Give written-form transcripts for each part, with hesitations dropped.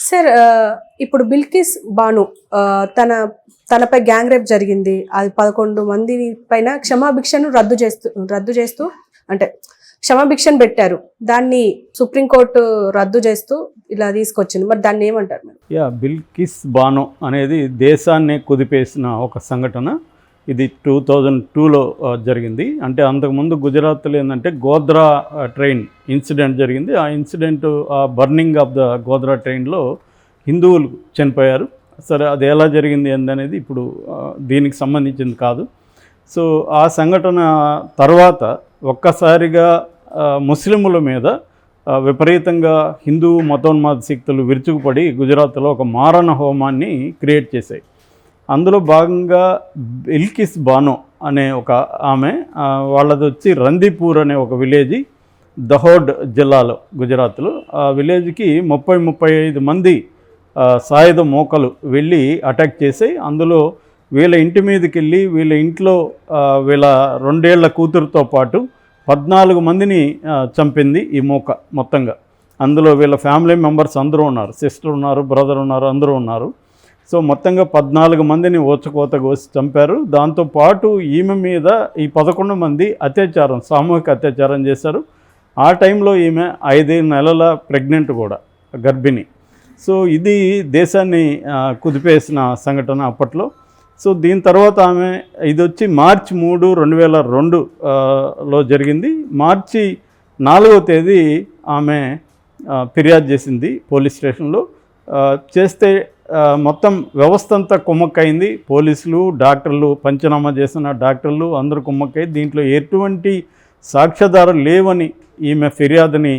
Sir ఇప్పుడు బిల్కిస్ బాను తనపై gang rape జరిగింది. అది 11 మంది పైన క్షమాభిక్షను రద్దు చేస్తూ అంటే క్షమాభిక్షను పెట్టారు. దాన్ని సుప్రీంకోర్టు రద్దు చేస్తూ ఇలా తీసుకొచ్చింది. మరి దాన్ని ఏమంటారు? బిల్కిస్ బాను అనేది దేశాన్ని కుదిపేసిన ఒక సంఘటన. ఇది 2002లో జరిగింది. అంటే అంతకుముందు గుజరాత్లో ఏంటంటే గోద్రా ట్రైన్ ఇన్సిడెంట్ జరిగింది. ఆ incident burning of the Godhra ట్రైన్లో హిందువులు చనిపోయారు. సరే, అది ఎలా జరిగింది అనేది ఇప్పుడు దీనికి సంబంధించింది కాదు. సో ఆ సంఘటన తర్వాత ఒక్కసారిగా ముస్లిముల మీద విపరీతంగా హిందూ మతోన్మాద శక్తులు విరుచుకుపడి గుజరాత్లో ఒక మారణ హోమాన్ని క్రియేట్ చేశాయి. అందులో భాగంగా బిల్కిస్ బాను అనే ఒక ఆమె, వాళ్ళది వచ్చి రందీపూర్ అనే ఒక విలేజ్ దహోడ్ జిల్లాలో గుజరాత్లో. ఆ విలేజ్కి 30-35 మంది సాయుధ మోకలు వెళ్ళి అటాక్ చేసి అందులో వీళ్ళ ఇంటి మీదకి వెళ్ళి వీళ్ళ ఇంట్లో వీళ్ళ 2 ఏళ్ల కూతురుతో పాటు 14 మందిని చంపింది ఈ మోక మొత్తంగా. అందులో వీళ్ళ ఫ్యామిలీ మెంబర్స్ అందరూ ఉన్నారు, సిస్టర్ ఉన్నారు, బ్రదర్ ఉన్నారు, అందరూ ఉన్నారు. సో మొత్తంగా 14 మందిని ఓచకోత కోసి చంపారు. దాంతోపాటు ఈమె మీద ఈ 11 మంది సామూహిక అత్యాచారం చేశారు. ఆ టైంలో ఈమె 5 నెలల ప్రెగ్నెంట్ కూడా, గర్భిణి. సో ఇది దేశాన్ని కుదిపేసిన సంఘటన అప్పట్లో. సో దీని తర్వాత ఆమె, ఇది వచ్చి మార్చి 3, 2002లో జరిగింది. మార్చి 4వ తేదీ ఆమె ఫిర్యాదు చేసింది పోలీస్ స్టేషన్లో. చేస్తే మొత్తం వ్యవస్థ అంతా కుమ్మక్కైంది. పోలీసులు, డాక్టర్లు, పంచనామా చేసిన డాక్టర్లు అందరూ కుమ్మక్కై దీంట్లో ఎటువంటి సాక్ష్యాధారాలు లేవని ఈమె ఫిర్యాదుని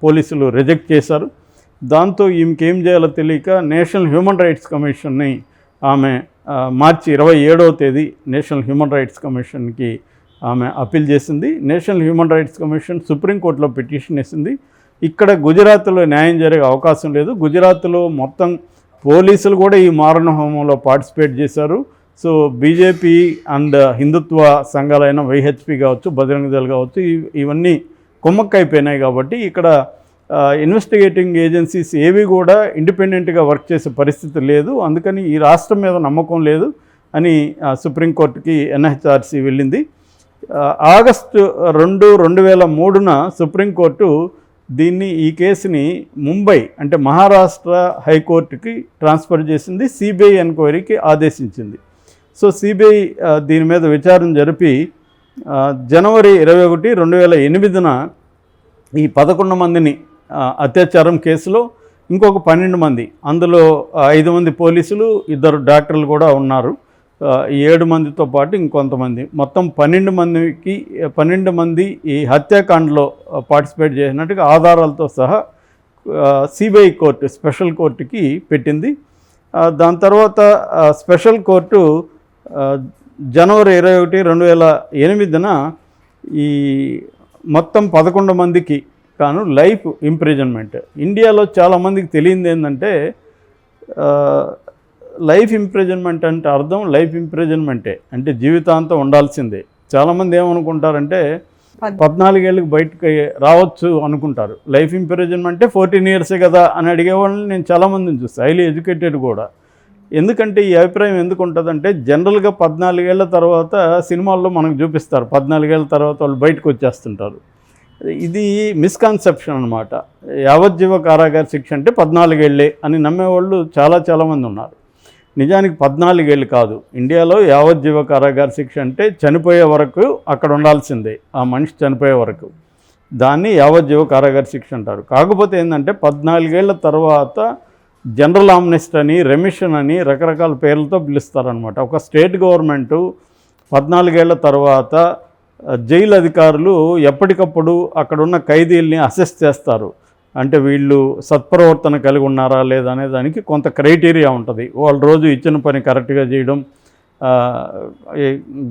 పోలీసులు రిజెక్ట్ చేశారు. దాంతో ఈమెకేం చేయాలో తెలియక నేషనల్ హ్యూమన్ రైట్స్ కమిషన్ని ఆమె మార్చి 27వ తేదీ నేషనల్ హ్యూమన్ రైట్స్ కమిషన్కి ఆమె అప్పీల్ చేసింది. నేషనల్ హ్యూమన్ రైట్స్ కమిషన్ సుప్రీంకోర్టులో పిటిషన్ వేసింది. ఇక్కడ గుజరాత్లో న్యాయం జరిగే అవకాశం లేదు. గుజరాత్లో మొత్తం పోలీసులు కూడా ఈ మారణ హోమంలో పార్టిసిపేట్ చేశారు. సో బీజేపీ అండ్ హిందుత్వ సంఘాలైన వైహెచ్పి కావచ్చు, బజరంగ దళ్ కావచ్చు, ఇవన్నీ కుమ్మక్కైపోయినాయి. కాబట్టి ఇక్కడ ఇన్వెస్టిగేటింగ్ ఏజెన్సీస్ ఏవి కూడా ఇండిపెండెంట్గా వర్క్ చేసే పరిస్థితి లేదు. అందుకని ఈ రాష్ట్రం మీద నమ్మకం లేదు అని సుప్రీంకోర్టుకి ఎన్హెచ్ఆర్సీ వెళ్ళింది. ఆగస్టు 2, 2003 సుప్రీంకోర్టు ఈ కేసుని ముంబై అంటే మహారాష్ట్ర హైకోర్టుకి ట్రాన్స్ఫర్ చేసింది. సిబిఐ ఎంక్వైరీకి ఆదేశించింది. సో సిబిఐ దీని మీద విచారణ జరిపి జనవరి 21, 2008 ఈ 11 మందిని అత్యాచారం కేసులో ఇంకొక 12 మంది, అందులో 5 మంది పోలీసులు, 2 డాక్టర్లు కూడా ఉన్నారు. 7 మందితో పాటు ఇంకొంతమంది, మొత్తం 12 మంది ఈ హత్యాకాండలో పార్టిసిపేట్ చేసినట్టుగా ఆధారాలతో సహా సిబిఐ కోర్టు స్పెషల్ కోర్టుకి పెట్టింది. దాని తర్వాత స్పెషల్ కోర్టు జనవరి 21, 2008 ఈ మొత్తం 11 మందికి కాను లైఫ్ ఇంప్రిజన్మెంట్. ఇండియాలో చాలామందికి తెలియంది ఏంటంటే లైఫ్ ఇంప్రిజన్మెంట్ అంటే అర్థం లైఫ్ ఇంప్రిజన్మెంటే అంటే జీవితాంతం ఉండాల్సిందే. చాలామంది ఏమనుకుంటారంటే 14 ఏళ్ళకి బయటకు రావచ్చు అనుకుంటారు. లైఫ్ ఇంప్రిజన్మెంటే 14 ఇయర్సే కదా అని అడిగేవాళ్ళని నేను చాలామందిని చూస్తాను, హైలీ ఎడ్యుకేటెడ్ కూడా. ఎందుకంటే ఈ అభిప్రాయం ఎందుకు ఉంటుందంటే జనరల్గా 14 ఏళ్ల తర్వాత సినిమాల్లో మనకు చూపిస్తారు, 14 ఏళ్ల తర్వాత వాళ్ళు బయటకు వచ్చేస్తుంటారు. ఇది మిస్కాన్సెప్షన్ అనమాట. యావజ్జీవ కారాగార శిక్ష అంటే 14 ఏళ్ళే అని నమ్మేవాళ్ళు చాలామంది ఉన్నారు. నిజానికి 14 ఏళ్ళు కాదు. ఇండియాలో యావజ్జీవ కారాగార శిక్ష అంటే చనిపోయే వరకు అక్కడ ఉండాల్సిందే, ఆ మనిషి చనిపోయే వరకు. దాన్ని యావజ్జీవ కారాగార శిక్ష అంటారు. కాకపోతే ఏంటంటే 14 ఏళ్ల తర్వాత జనరల్ ఆమ్నెస్ట్ అని, రెమిషన్ అని రకరకాల పేర్లతో పిలుస్తారనమాట. ఒక స్టేట్ గవర్నమెంటు 14 ఏళ్ల తర్వాత జైలు అధికారులు ఎప్పటికప్పుడు అక్కడున్న ఖైదీల్ని అసెస్ చేస్తారు. అంటే వీళ్ళు సత్ప్రవర్తన కలిగి ఉన్నారా లేదా అనే దానికి కొంత క్రైటీరియా ఉంటుంది. వాళ్ళు రోజు ఇచ్చిన పని కరెక్ట్గా చేయడం,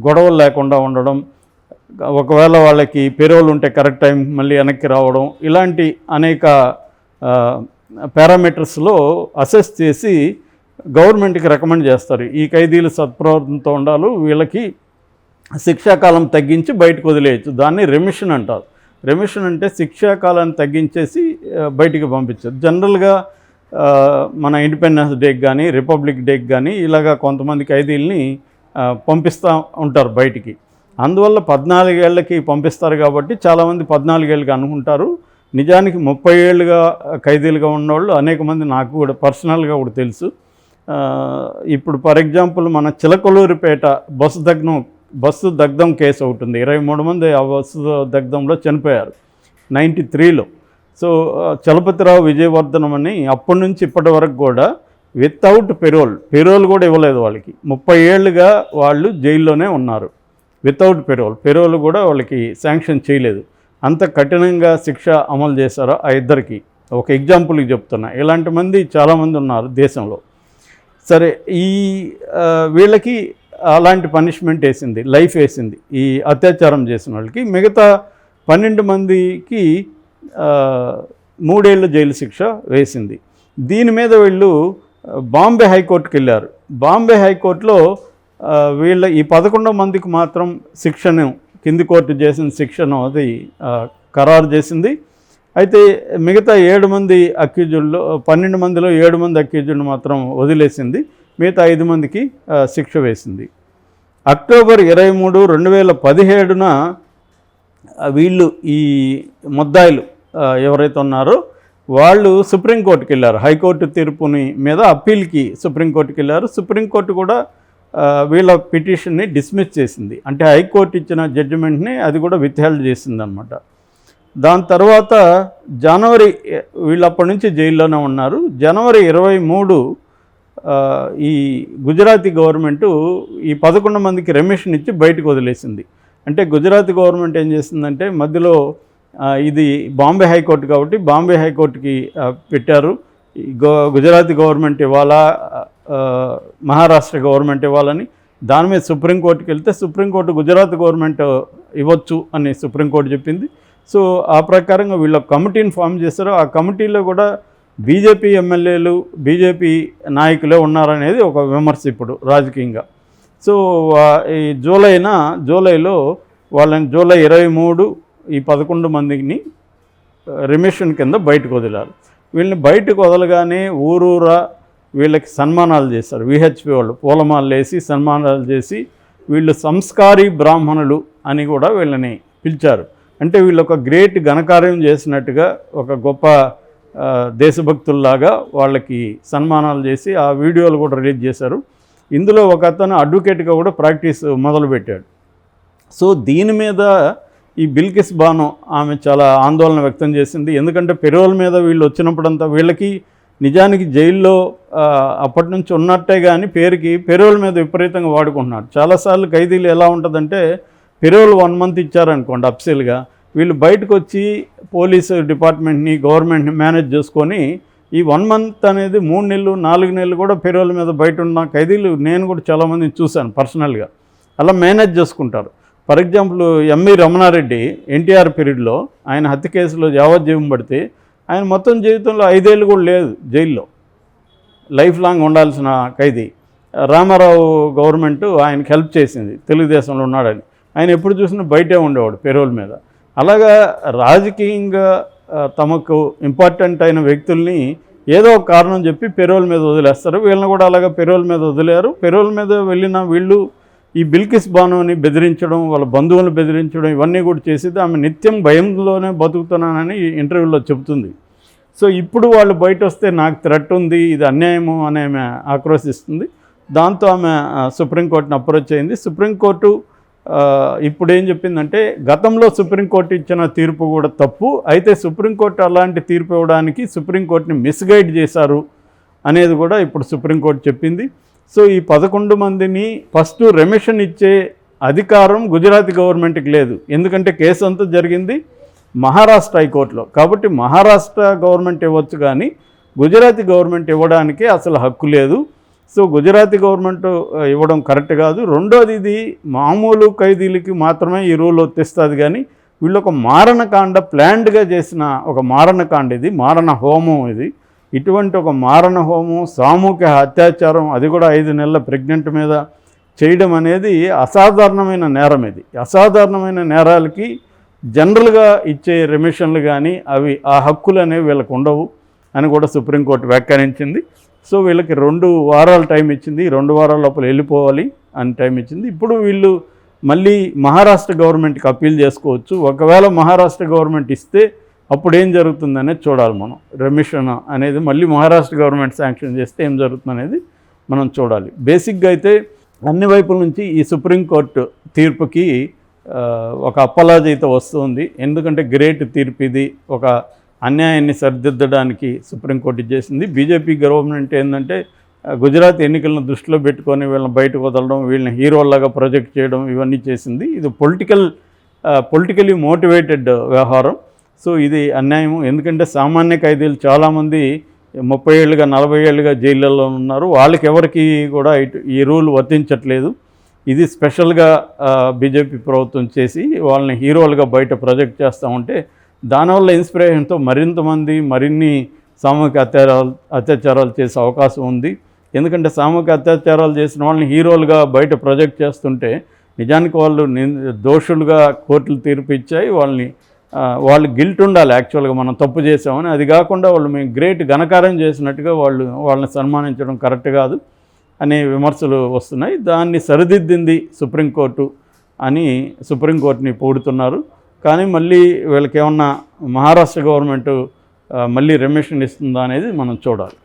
గొడవలు లేకుండా ఉండడం, ఒకవేళ వాళ్ళకి పెరోల్ ఉంటే కరెక్ట్ టైం మళ్ళీ వెనక్కి రావడం, ఇలాంటి అనేక పారామీటర్స్లో అసెస్ చేసి గవర్నమెంట్కి రికమెండ్ చేస్తారు. ఈ ఖైదీలు సత్ప్రవర్తనతో ఉండాలి, వీళ్ళకి శిక్షాకాలం తగ్గించి బయటకు వదిలేయచ్చు. దాన్ని రెమిషన్ అంటారు. రెమిషన్ అంటే శిక్షాకాలాన్ని తగ్గించేసి బయటికి పంపించదు. జనరల్గా మన ఇండిపెండెన్స్ డేకి కానీ రిపబ్లిక్ డేకి కానీ ఇలాగా కొంతమంది ఖైదీల్ని పంపిస్తూ ఉంటారు బయటికి. అందువల్ల 14 ఏళ్ళకి పంపిస్తారు కాబట్టి చాలామంది 14 ఏళ్ళకి అనుకుంటారు. నిజానికి 30 ఏళ్ళుగా ఖైదీలుగా ఉన్నవాళ్ళు అనేక మంది నాకు కూడా పర్సనల్గా కూడా తెలుసు. ఇప్పుడు ఫర్ ఎగ్జాంపుల్ మన చిలకలూరిపేట బస్సు దగ్ధం కేసు ఒకటి ఉంది. 23 మంది ఆ బస్సు దగ్ధంలో చనిపోయారు 93లో. సో చలపతిరావు విజయవర్ధనం అని అప్పటి నుంచి ఇప్పటి వరకు కూడా వితౌట్ పెరోల్ కూడా ఇవ్వలేదు వాళ్ళకి. 30 ఏళ్ళుగా వాళ్ళు జైల్లోనే ఉన్నారు వితౌట్ పెరోల్ కూడా వాళ్ళకి శాంక్షన్ చేయలేదు. అంత కఠినంగా శిక్ష అమలు చేశారో ఆ ఇద్దరికి. ఒక ఎగ్జాంపుల్కి చెప్తున్నా, ఇలాంటి మంది చాలామంది ఉన్నారు దేశంలో. సరే, ఈ వీళ్ళకి అలాంటి పనిష్మెంట్ వేసింది, లైఫ్ వేసింది ఈ అత్యాచారం చేసిన వాళ్ళకి. మిగతా 12 మందికి 3 ఏళ్ళ జైలు శిక్ష వేసింది. దీని మీద వీళ్ళు బాంబే హైకోర్టుకి వెళ్ళారు. బాంబే హైకోర్టులో వీళ్ళ ఈ 11 మందికి మాత్రం శిక్షను, కింది కోర్టు చేసిన శిక్షను అది ఖరారు చేసింది. అయితే మిగతా 7 మంది అక్యూజుల్లో 12 మందిలో 7 మంది అక్యూజులను మాత్రం వదిలేసింది. మిగతా 5 మందికి శిక్ష వేసింది. అక్టోబర్ 23, 2017న వీళ్ళు ఈ ముద్దాయిలు ఎవరైతే ఉన్నారో వాళ్ళు సుప్రీంకోర్టుకి వెళ్ళారు. హైకోర్టు తీర్పుని మీద అప్పీల్కి సుప్రీంకోర్టుకి వెళ్ళారు. సుప్రీంకోర్టు కూడా వీళ్ళ పిటిషన్ని డిస్మిస్ చేసింది. అంటే హైకోర్టు ఇచ్చిన జడ్జిమెంట్ని అది కూడా విత్హెల్డ్ చేసింది అనమాట. దాని తర్వాత వీళ్ళు అప్పటి నుంచి జైల్లోనే ఉన్నారు. జనవరి 23 ఈ గుజరాతీ గవర్నమెంటు ఈ 11 మందికి రెమిషన్ ఇచ్చి బయటకు వదిలేసింది. అంటే గుజరాతీ గవర్నమెంట్ ఏం చేసిందంటే మధ్యలో ఇది బాంబే హైకోర్టు కాబట్టి బాంబే హైకోర్టుకి పెట్టారు. గుజరాతీ గవర్నమెంట్ ఇవ్వాలా, మహారాష్ట్ర గవర్నమెంట్ ఇవ్వాలని. దాని మీద సుప్రీంకోర్టుకి వెళ్తే సుప్రీంకోర్టు గుజరాత్ గవర్నమెంట్ ఇవ్వచ్చు అని సుప్రీంకోర్టు చెప్పింది. సో ఆ ప్రకారంగా వీళ్ళ కమిటీని ఫామ్ చేశారు. ఆ కమిటీలో కూడా బీజేపీ ఎమ్మెల్యేలు, బీజేపీ నాయకులే ఉన్నారనేది ఒక విమర్శ ఇప్పుడు రాజకీయంగా. సో ఈ జూలైలో వాళ్ళని జూలై 23 ఈ 11 మందిని రెమిషన్ కింద బయటకు వదిలారు. వీళ్ళని బయటకు వదలగానే ఊరూరా వీళ్ళకి సన్మానాలు చేశారు. విహెచ్పి వాళ్ళు పూలమాలలు వేసి సన్మానాలు చేసి వీళ్ళు సంస్కారీ బ్రాహ్మణులు అని కూడా వీళ్ళని పిలిచారు. అంటే వీళ్ళు ఒక గ్రేట్ ఘనకార్యం చేసినట్టుగా, ఒక గొప్ప దేశభక్తుల్లాగా వాళ్ళకి సన్మానాలు చేసి ఆ వీడియోలు కూడా రిలీజ్ చేశారు. ఇందులో ఒక అతను అడ్వకేట్గా కూడా ప్రాక్టీస్ మొదలుపెట్టాడు. సో దీని మీద ఈ బిల్కిస్ బానో ఆమె చాలా ఆందోళన వ్యక్తం చేసింది. ఎందుకంటే పెరోల్ మీద వీళ్ళు వచ్చినప్పుడంతా వీళ్ళకి నిజానికి జైల్లో అప్పటి నుంచి ఉన్నట్టే కానీ పేరుకి పెరోల్ మీద విపరీతంగా వాడుకుంటున్నారు. చాలాసార్లు ఖైదీలు ఎలా ఉంటుందంటే పెరోల్ 1 మంత్ ఇచ్చారనుకోండి అఫ్సీల్గా, వీళ్ళు బయటకు వచ్చి పోలీసు డిపార్ట్మెంట్ని, గవర్నమెంట్ని మేనేజ్ చేసుకొని ఈ 1 మంత్ అనేది 3 నెలలు 4 నెలలు కూడా పెరోల్ మీద బయట ఉన్న ఖైదీలు నేను కూడా చాలామందిని చూశాను పర్సనల్గా. అలా మేనేజ్ చేసుకుంటారు. ఫర్ ఎగ్జాంపుల్ ఎంవి రమణారెడ్డి ఎన్టీఆర్ పీరియడ్లో ఆయన హత్య కేసులో యావజ్జీవం పడితే ఆయన మొత్తం జీవితంలో 5 ఏళ్ళు కూడా లేదు జైల్లో, లైఫ్ లాంగ్ ఉండాల్సిన ఖైదీ. రామారావు గవర్నమెంట్ ఆయనకి హెల్ప్ చేసింది, తెలుగుదేశంలో ఉన్నాడని. ఆయన ఎప్పుడు చూసినా బయటే ఉండేవాడు పెరోల్ మీద. అలాగా రాజకీయంగా తమకు ఇంపార్టెంట్ అయిన వ్యక్తుల్ని ఏదో ఒక కారణం చెప్పి పెరోల్ మీద వదిలేస్తారు. వీళ్ళని కూడా అలాగా పెరోల్ మీద వదిలేరు. పెరోల్ మీద వెళ్ళిన వీళ్ళు ఈ బిల్కిస్ బానోని బెదిరించడం, వాళ్ళ బంధువులను బెదిరించడం ఇవన్నీ కూడా చేసేది. ఆమె నిత్యం భయంలోనే బతుకుతున్నానని ఇంటర్వ్యూలో చెబుతుంది. సో ఇప్పుడు వాళ్ళు బయట వస్తే నాకు థ్రెట్ ఉంది, ఇది అన్యాయము అని ఆమె ఆక్రోశిస్తుంది. దాంతో ఆమె సుప్రీంకోర్టుని అప్రోచ్ అయింది. సుప్రీంకోర్టు ఇప్పుడు ఏం చెప్పిందంటే గతంలో సుప్రీంకోర్టు ఇచ్చిన తీర్పు కూడా తప్పు, అయితే సుప్రీంకోర్టు అలాంటి తీర్పు ఇవ్వడానికి సుప్రీంకోర్టుని మిస్గైడ్ చేశారు అనేది కూడా ఇప్పుడు సుప్రీంకోర్టు చెప్పింది. సో ఈ 11 మందిని ఫస్ట్ రెమిషన్ ఇచ్చే అధికారం గుజరాతీ గవర్నమెంట్కి లేదు. ఎందుకంటే కేసు అంతా జరిగింది మహారాష్ట్ర హైకోర్టులో. కాబట్టి మహారాష్ట్ర గవర్నమెంట్ ఇవ్వచ్చు కానీ గుజరాతీ గవర్నమెంట్ ఇవ్వడానికి అసలు హక్కు లేదు. సో గుజరాతీ గవర్నమెంట్ ఇవ్వడం కరెక్ట్ కాదు. రెండోది, ఇది మామూలు ఖైదీలకి మాత్రమే ఈ రూల్ వర్తిస్తుంది కానీ వీళ్ళు ఒక మారణకాండ ప్లాన్డ్గా చేసిన ఒక మారణకాండ, ఇది మారణ హోమం. ఇది ఇటువంటి ఒక మారణ హోమం, సామూహిక అత్యాచారం, అది కూడా 5 నెలల ప్రెగ్నెంట్ మీద చేయడం అనేది అసాధారణమైన నేరం. ఇది అసాధారణమైన నేరాలకి జనరల్గా ఇచ్చే రెమిషన్లు కానీ అవి ఆ హక్కులు అనేవి వీళ్ళకు ఉండవు. అని కూడా సుప్రీంకోర్టు వ్యాఖ్యానించింది. సో వీళ్ళకి 2 వారాలు టైం ఇచ్చింది, 2 వారాల లోపల వెళ్ళిపోవాలి అని టైం ఇచ్చింది. ఇప్పుడు వీళ్ళు మళ్ళీ మహారాష్ట్ర గవర్నమెంట్కి అప్పీల్ చేసుకోవచ్చు. ఒకవేళ మహారాష్ట్ర గవర్నమెంట్ ఇస్తే అప్పుడు ఏం జరుగుతుందనేది చూడాలి మనం. రెమిషన్ అనేది మళ్ళీ మహారాష్ట్ర గవర్నమెంట్ శాంక్షన్ చేస్తే ఏం జరుగుతుంది అనేది మనం చూడాలి. బేసిక్గా అయితే అన్ని వైపుల నుంచి ఈ సుప్రీంకోర్టు తీర్పుకి ఒక అప్పలాజ్ అయితే వస్తుంది. ఎందుకంటే గ్రేట్ తీర్పు ఇది, ఒక అన్యాయాన్ని సరిదిద్దడానికి సుప్రీంకోర్టు చేసింది. బీజేపీ గవర్నమెంట్ ఏంటంటే గుజరాత్ ఎన్నికలను దృష్టిలో పెట్టుకొని వీళ్ళని బయటకు వదలడం, వీళ్ళని హీరోల్లాగా ప్రొజెక్ట్ చేయడం ఇవన్నీ చేసింది. ఇది పొలిటికలీ మోటివేటెడ్ వ్యవహారం. సో ఇది అన్యాయం. ఎందుకంటే సామాన్య ఖైదీలు చాలామంది 30 ఏళ్ళుగా 40 ఏళ్ళుగా జైళ్ళల్లో ఉన్నారు. వాళ్ళకి ఎవరికి కూడా ఈ రూల్ వర్తించట్లేదు. ఇది స్పెషల్గా బీజేపీ ప్రభుత్వం చేసి వాళ్ళని హీరోలుగా బయట ప్రొజెక్ట్ చేస్తూ ఉంటే దానివల్ల ఇన్స్పిరేషన్తో మరిన్ని సామూహిక అత్యాచారాలు చేసే అవకాశం ఉంది. ఎందుకంటే సామూహిక అత్యాచారాలు చేసిన వాళ్ళని హీరోలుగా బయట ప్రొజెక్ట్ చేస్తుంటే నిజానికి వాళ్ళు దోషులుగా కోర్టులు తీర్పు ఇచ్చాయి. వాళ్ళు గిల్ట్ ఉండాలి యాక్చువల్గా, మనం తప్పు చేసామని. అది కాకుండా మేము గ్రేట్ ఘనకార్యం చేసినట్టుగా వాళ్ళని సన్మానించడం కరెక్ట్ కాదు అనే విమర్శలు వస్తున్నాయి. దాన్ని సరిదిద్దింది సుప్రీంకోర్టు అని సుప్రీంకోర్టుని పొగుడుతున్నారు. కానీ మళ్ళీ వీళ్ళకి ఏమన్నా మహారాష్ట్ర గవర్నమెంట్ మళ్ళీ రెమిషన్ ఇస్తుందా అనేది మనం చూడాలి.